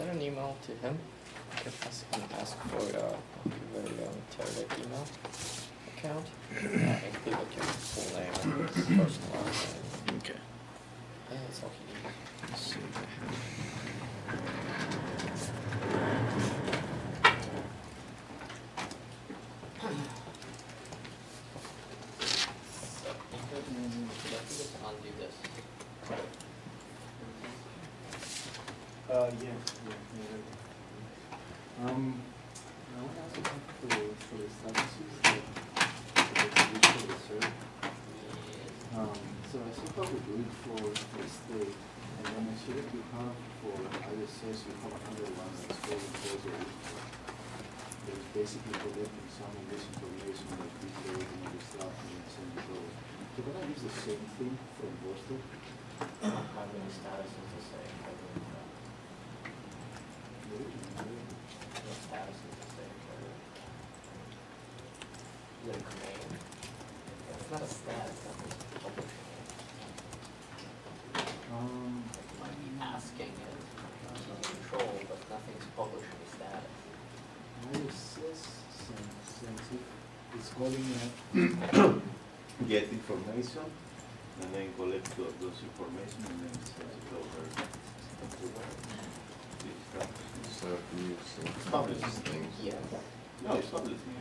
send an email to him. I can ask for a very tailored email account. Include like your full name and first and last name. Okay. And that's all he needs. Let's see if I have it. So you could just undo this. I want to ask you for the statuses that for the reserve. So I see how we do it for the state, and then I see that you have for ISS, you have another one that's called proposal. It's basically collecting some of this information like detail and all this stuff and then send it over. So can I use the same thing from Boston? Having status is the same. The status is the same. Link name. It's not a status, that's a publishing. It might be asking it, control, but nothing's publishing status. ISS sends it, it's calling Get information and then collect those information and then send it over. So if you It's publishing things. Yeah. No, it's publishing.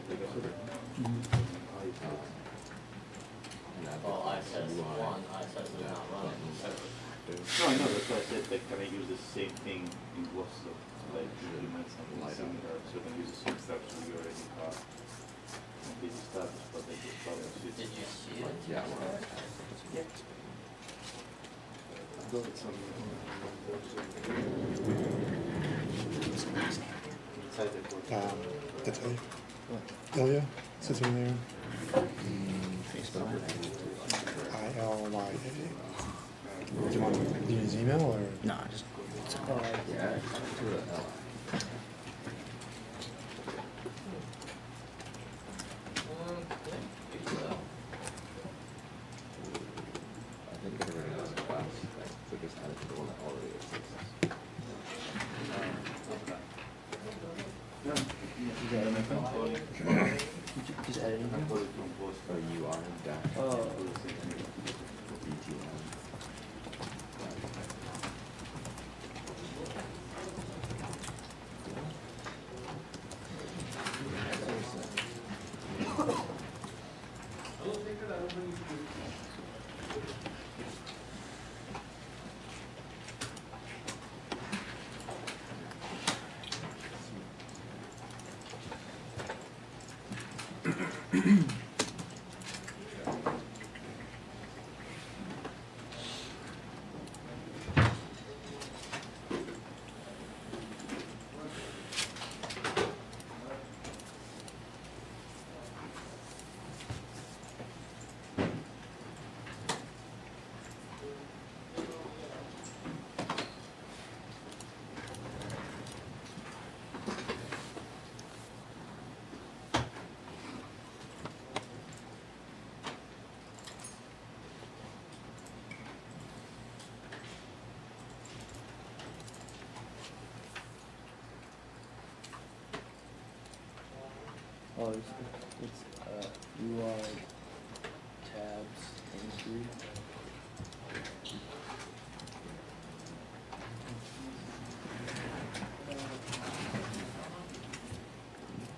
Well, I says one, I says it's not running, so. No, I know, that's why I said, like, can I use the same thing in Boston? Like, implement something similar, so I can use the same steps we already have. This status, but they just publish it. Did you see it? Yeah. Yeah. I got it some Inside the court. That's Ilya sits over there. ILYA. Do you want to use his email or? No, just yeah, to the L. I think everyone else is fast. So just add it to the one that already exists. Just editing I him? got it from Boston. Or you are dash. Oh. BTN. Oh, it's UI tabs entry.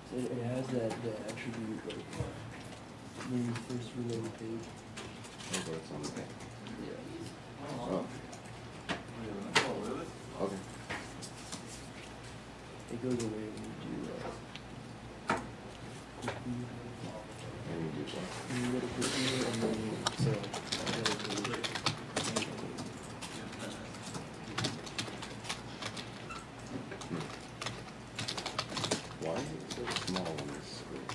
So it has that attribute like when you first reload the page. Oh, it's on the back. Yeah. Oh. Okay. It goes away when you do And you do what? when you go to quick view and then you Why is it so small on this screen?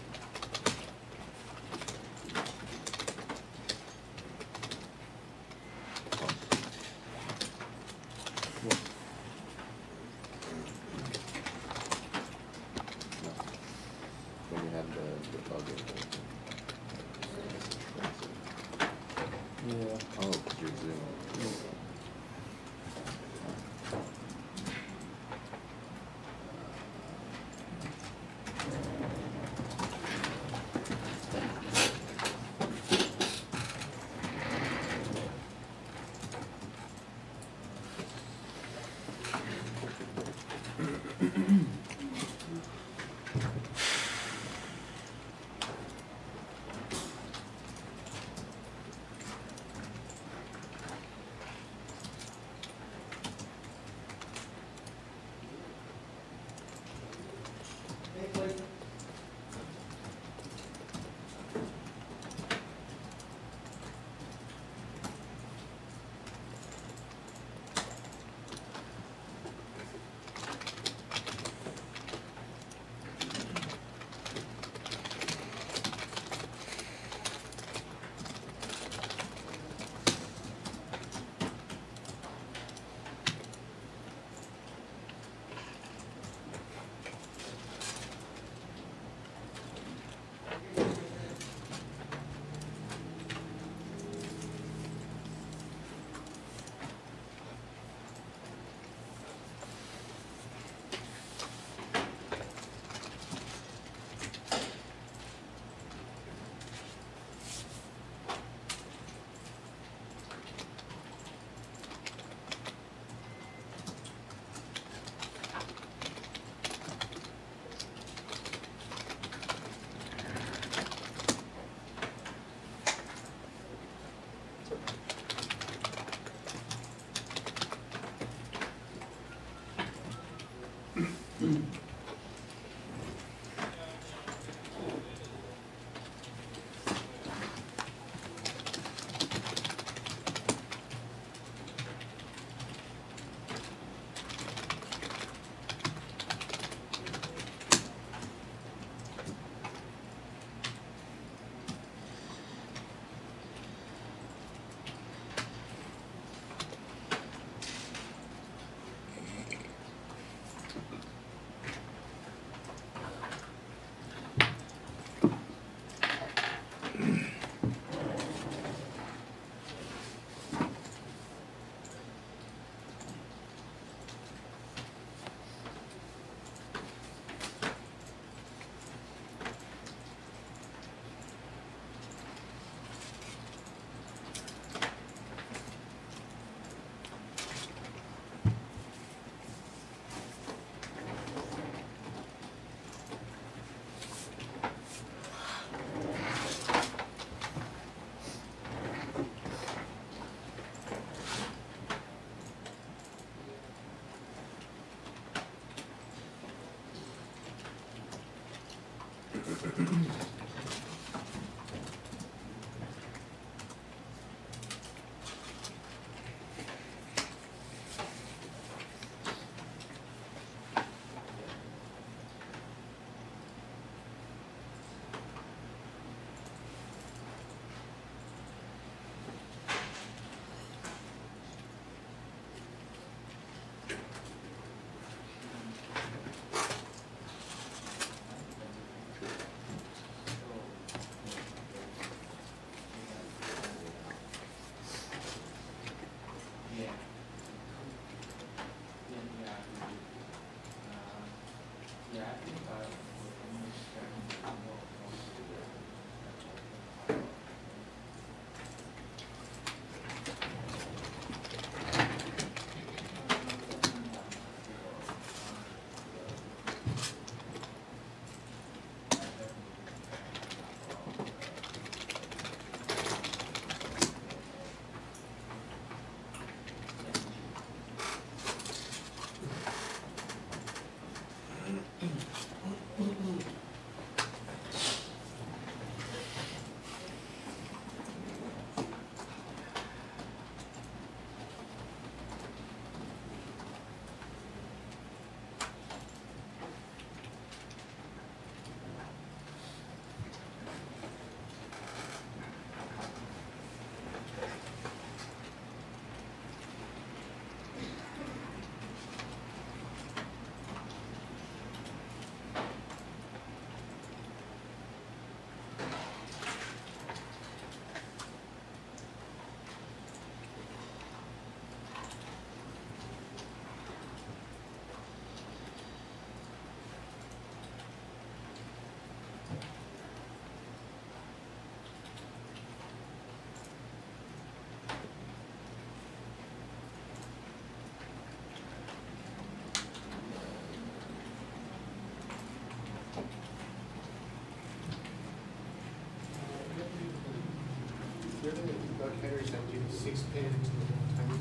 documentaries that do 6 pins and one time.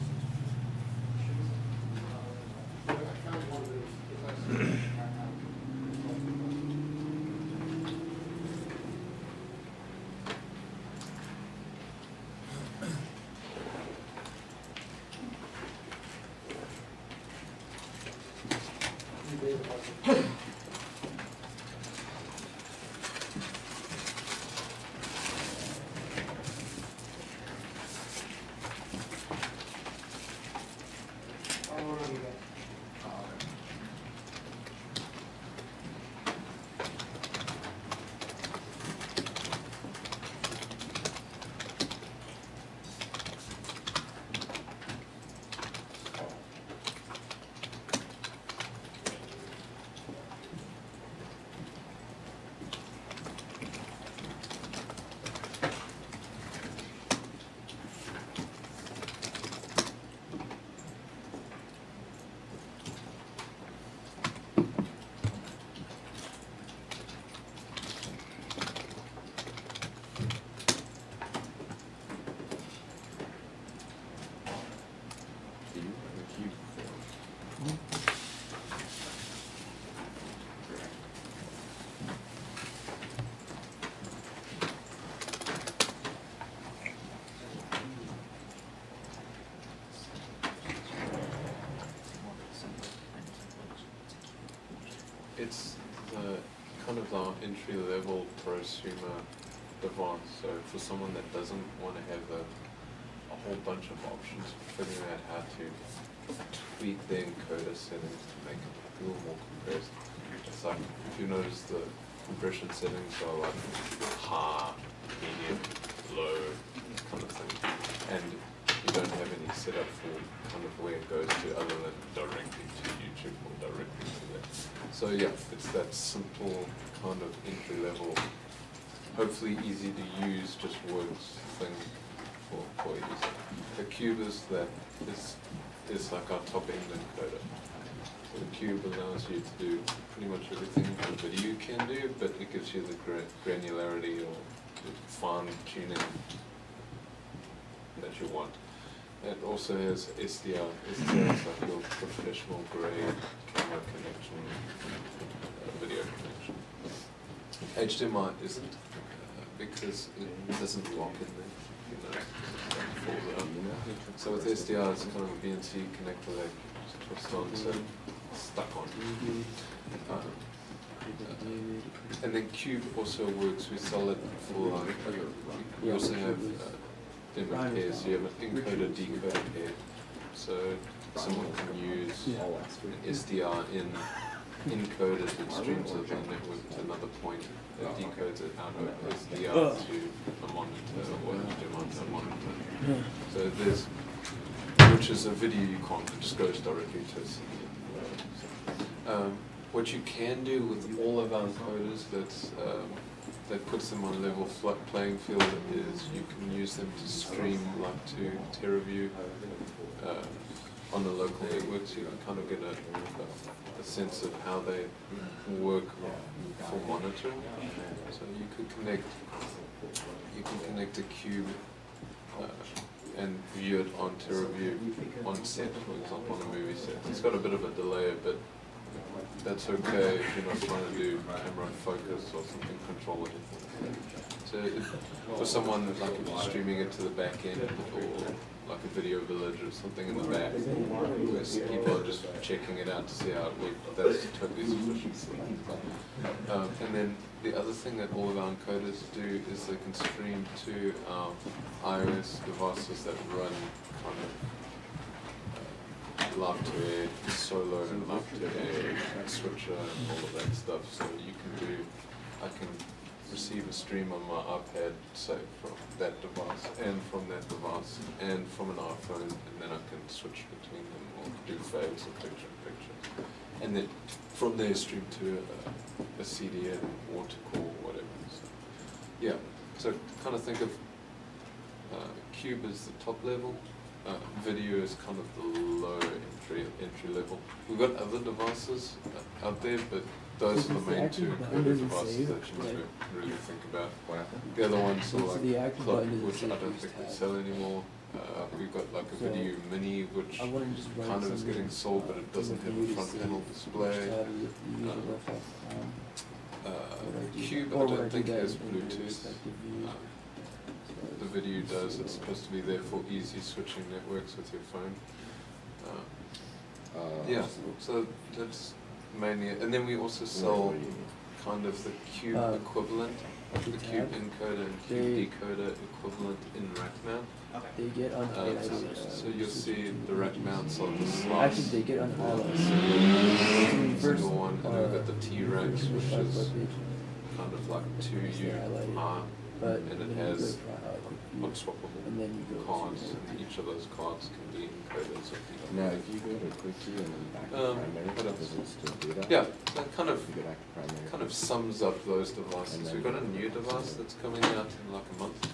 I found one that was it's the kind of the entry level prosumer device. So for someone that doesn't want to have a whole bunch of options for figuring out how to tweak the encoder settings to make it feel more compressed. It's like, if you notice, the compression settings are like high, medium, low, kind of thing. And you don't have any setup for kind of where it goes to other than directly to YouTube or directly to that. So yeah, it's that simple kind of entry level, hopefully easy to use, just works thing for you. The cube is is like our top end encoder. So the cube allows you to do pretty much everything the video can do, but it gives you the granularity or the fine tuning that you want. It also has SDR. SDR is like your professional grade camera connection, video connection. HDMI isn't, because it doesn't lock in there. You know, it falls out. So with SDR, it's kind of a BNC connector that twist on, so stuck on. And then Cube also works. We sell it for like, we also have demo pairs. You have an encoder decoder pair, so someone can use an SDR encoded it streams it on network to another point. It decodes it out of SDR to a monitor or HDMI to a monitor. So there's, which is a video you can't, it just goes directly to a CD. What you can do with all of our encoders that puts them on level playing field is you can use them to stream like to TerraView on the local network, so you can kind of get a sense of how they work for monitoring. So you could connect a cube and view it on TerraView on set, for example, on a movie set. It's got a bit of a delay, but that's okay if you're not trying to do camera and focus or something, control anything. So for someone like if you're streaming it to the back end or like a video village or something in the back, where people are just checking it out to see how it works, that's totally sufficient. And then the other thing that all of our encoders do is they can stream to iOS devices that run kind of live to air, solo and live to air, switcher and all of that stuff. So you can do, I can receive a stream on my iPad, say from that device and from that device and from an iPhone, and then I can switch between them or do faves or picture. And then from there stream to a CDN or to call or whatever. So, yeah, so kind of think of Cube as the top level. Video is kind of the low entry level. We've got other devices out there, but those are the main two encoder devices that you might really think about. The other ones are like Plug, which I don't think we sell anymore. We've got like a Video Mini, which kind of is getting sold, but it doesn't have a front panel display. Cube, I don't think has Bluetooth. The video does. It's supposed to be there for easy switching networks with your phone. Yeah, so that's mainly it. And then we also sell kind of the Cube equivalent, the Cube encoder and Cube decoder equivalent in rack mount. They get on so you'll see the rack mounts on the slice. Actually, they get on Single one, and then we've got the T-Rex, which is kind of like 2U high, and it has unswappable cards, and each of those cards can be encoded. Now, if you go to Quickie and then back to primary, does it still do that? Yeah, that kind If you go back to primary. of sums up those devices. We've got a new device that's coming out in like a month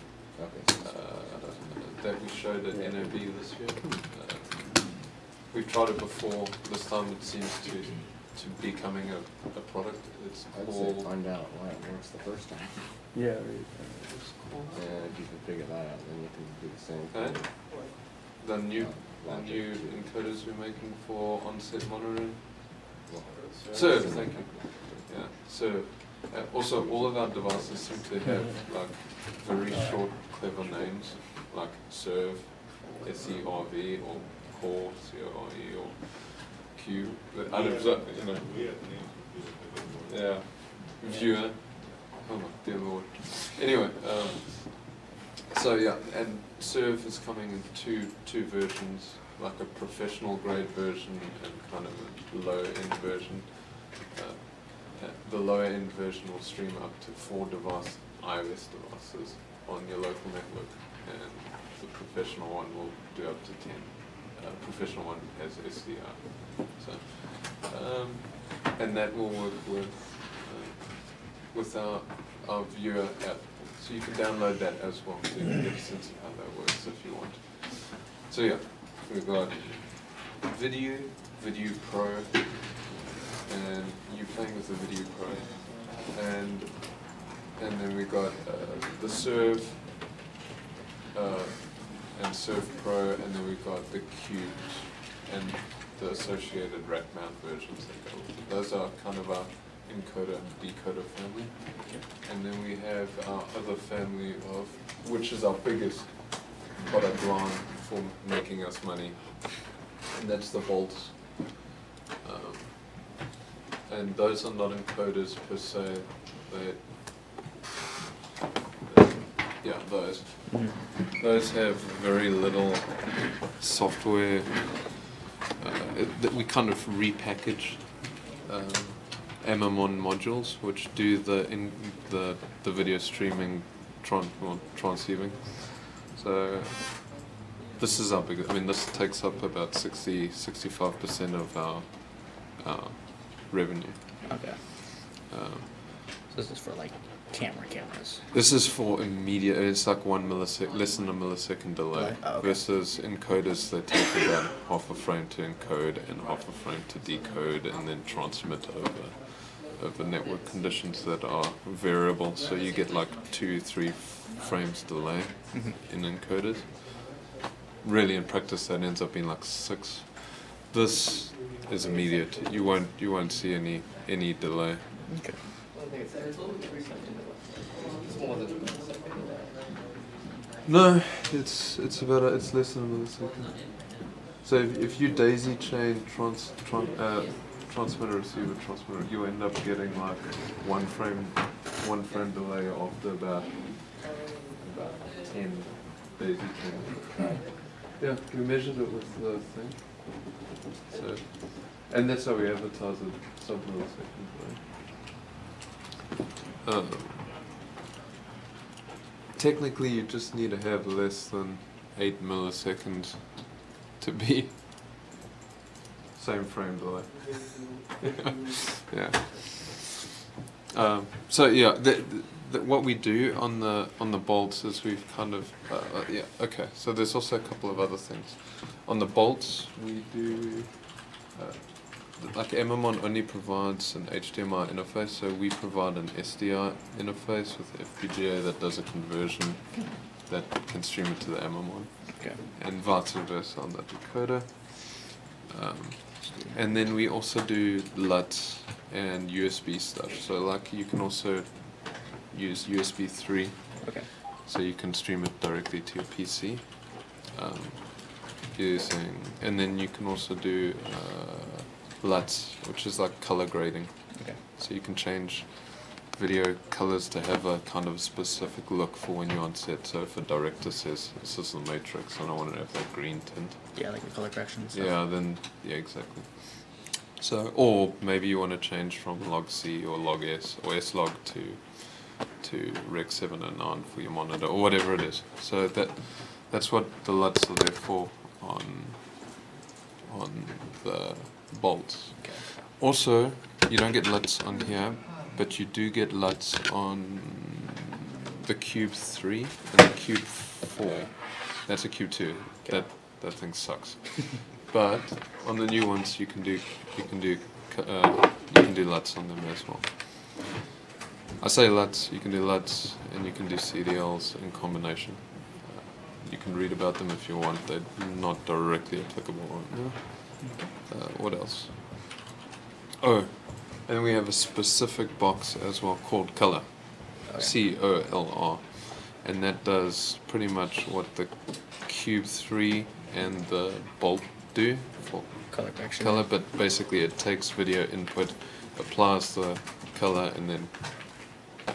that we showed at NAB this year. We've tried it before. This time it seems to be becoming a product. It's I'd say called. find out why it works the first time. Yeah, right. And if you can figure that out, then you can do the same Okay. thing. The new encoders we're making for on-set monitoring. So, thank you. Yeah. So, also all of our devices seem to have like very short, clever names, like Serve, SERV, or Core, CORE, or cube, out of, yeah, viewer. Oh my dear lord. Anyway, so yeah, and Serve is coming in two versions, like a professional grade version and kind of a low end version. The lower end version will stream up to 4 iOS devices on your local network, and the professional one will do up to 10. Professional one has SDR, so and that will work with our viewer app, so you can download that as well to get a sense of how that works if you want. So yeah, we've got Video Pro, and you playing with the Video Pro, and then we got the Serve and Serve Pro, and then we've got the Cubes and the associated rack mount versions that go with it. Those are kind of our encoder and decoder family. And then we have our other family of, which is our biggest product line for making us money, and that's the bolts. And those are not encoders per se. Yeah, those. Those have very little software that we kind of repackage MMON modules, which do the video streaming, transceiving. So this is our biggest. I mean, this takes up about 65% of our revenue. Okay. So this is for like cameras. This is for immediate. It's like 1 millisecond, less than a millisecond delay, Okay. versus encoders that take about half a frame to encode and half a frame to decode, and then transmit over network conditions that are variable. So you get like 2-3 frames delay in encoders. Really, in practice, that ends up being like 6. This is immediate. You won't see any delay. Okay. No, it's less than a millisecond. So if you daisy chain transmitter receiver transmitter, you end up getting like one frame delay after about 10 daisy chains. Yeah, we measured it with the thing. So, and that's how we advertise it, sub-millisecond delay. Technically, you just need to have less than 8 milliseconds to be same frame delay. Yeah. So yeah, what we do on the bolts is we've kind of yeah, okay. So there's also a couple of other things. On the bolts, we do like MMON only provides an HDMI interface, so we provide an SDI interface with FPGA that does a conversion that can stream it to the MMON. Okay. And vice versa on the decoder. And then we also do LUTs and USB stuff. So like you can also use USB 3. Okay. So you can stream it directly to your PC. And then you can also do LUTs, which is like color grading. Okay. So you can change video colors to have a kind of specific look for when you're on set. So if a director says, this is the Matrix and I want to have that green tint. Yeah, like the color correction and stuff. Yeah, exactly. So, or maybe you want to change from log C or log S or S log to Rec 709 for your monitor or whatever it is. So that's what the LUTs are there for on the bolts. Okay. Also, you don't get LUTs on here, but you do get LUTs on the Cube 3 and the Cube 4. That's a Cube 2. Okay. That thing sucks. But on the new ones, you can do LUTs on them as well. I say LUTs, you can do LUTs and you can do CDLs in combination. You can read about them if you want. They're not directly applicable right now. What else? Oh, and we have a specific box as well called Color. Okay. COLR. And that does pretty much what the Cube 3 and the Bolt do for Color correction. color, but basically it takes video input, applies the color, and then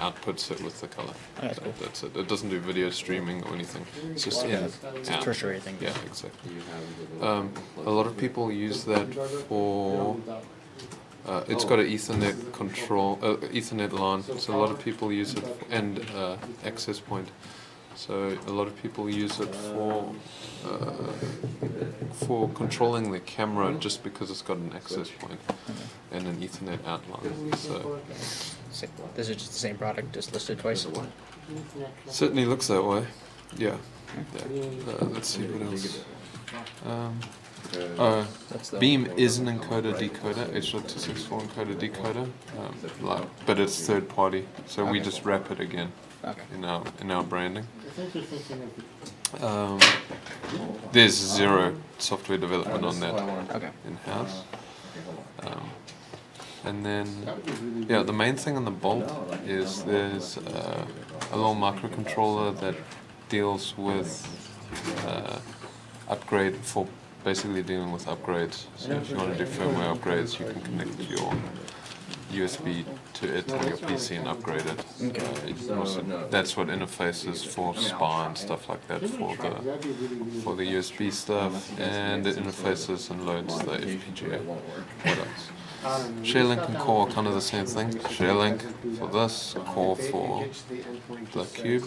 outputs it with the color. Oh, that's cool. That's it. It doesn't do video streaming or anything. It's just Yeah, in, it's a out. tertiary thing. Yeah, exactly. You have A lot of people use that for. It's got an Ethernet control, Ethernet LAN. So a lot of people use it and access point. So a lot of people use it for controlling the camera just because it's got an access point and an Ethernet outline. So This is just the same product, just listed twice. certainly looks that way. Yeah. Let's see what else. That's the Beam is an encoder decoder, H.264 encoder decoder, but it's third party, so we just wrap it again Okay. in our branding. There's zero software development on that Okay. in house. And then, yeah, the main thing on the bolt is there's a little microcontroller that deals with upgrade for basically dealing with upgrades. So if you want to do firmware upgrades, you can connect your USB to it on your PC and upgrade it. You can also, that's what interfaces for SPA and stuff like that for the USB stuff, and it interfaces and loads the FPGA. What else? ShareLink and Core are kind of the same thing. ShareLink for this, Core for the cube.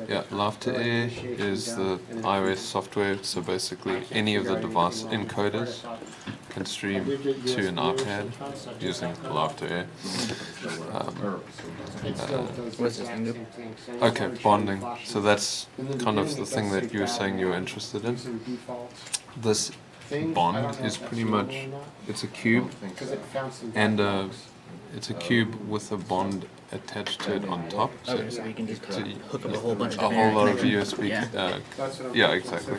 Yeah, Laughter Air is the iOS software, so basically any of the device encoders can stream to an iPad using Laughter Air. What's this thing do? Okay, bonding. So that's kind of the thing that you were saying you were interested in. This bond is pretty much, it's a cube, and it's a cube with a bond attached to it on top. So Okay, so you can just hook up a whole bunch of a different whole lot of connections. USB. Yeah. Yeah, exactly.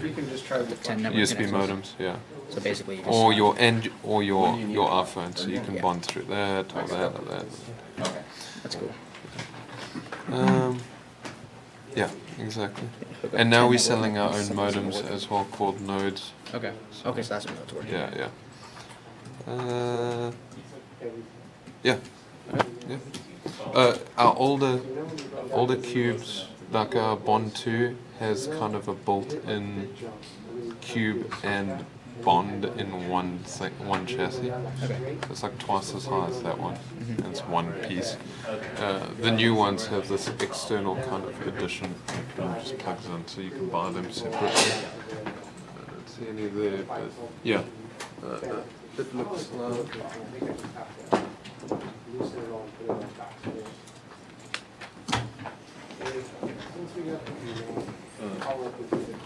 10 network USB connections. modems. Yeah. So basically, you just, Or your iPhone, so you can bond through that or that or that. that's cool. Yeah, exactly. Hook up And now 10 we're network selling our own connections. modems as well, called nodes. Okay. Okay, so that's what it's working. Yeah, yeah. Yeah. Yeah. Our older cubes, like our Bond 2, has kind of a built-in cube and bond in one chassis. Okay. It's like twice as high as that one. And it's one piece. The new ones have this external kind of addition that just plugs in, so you can buy them separately. I don't see any there, but yeah. It looks like.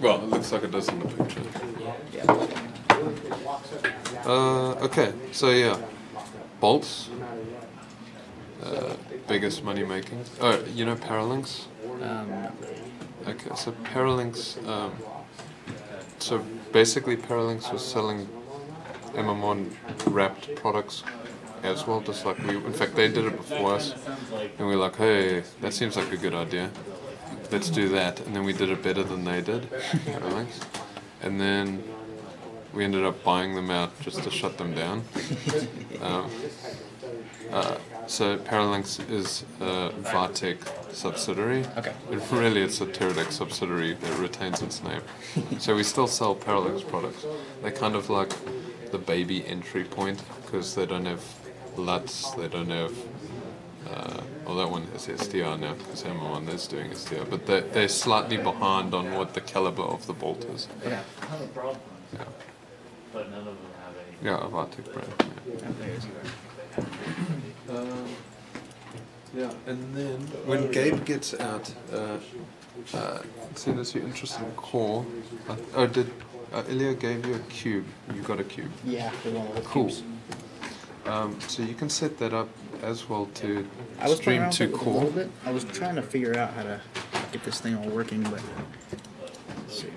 Well, it looks like it does in the picture. Okay, so yeah, bolts. Biggest money making. Oh, you know Paralinks? Okay, so Paralinks. So basically, Paralinks was selling MM1 wrapped products as well, just like we. In fact, they did it before us, and we were like, hey, that seems like a good idea. Let's do that, and then we did it better than they did, Paralinks, and then we ended up buying them out just to shut them down. So Paralinks is a Vartec subsidiary. Okay. It's a Teradek subsidiary that retains its name. So we still sell Paralinks products. They're kind of like the baby entry point because they don't have LUTs, they don't have. Well, that one has SDR now because M1 is doing SDR, but they're slightly behind on what the caliber of the bolt is. Okay. Yeah, But none of them have any. yeah, a Vartec brand. Yeah, and then when Gabe gets out, seeing as you're interested in core, did Ilya gave you a cube? You got a cube. Yeah, the one with the Cool. cubes. So you can set that up as well to I was playing stream around to with it a core. little bit. I was trying to figure out how to get this thing all working, but let's see.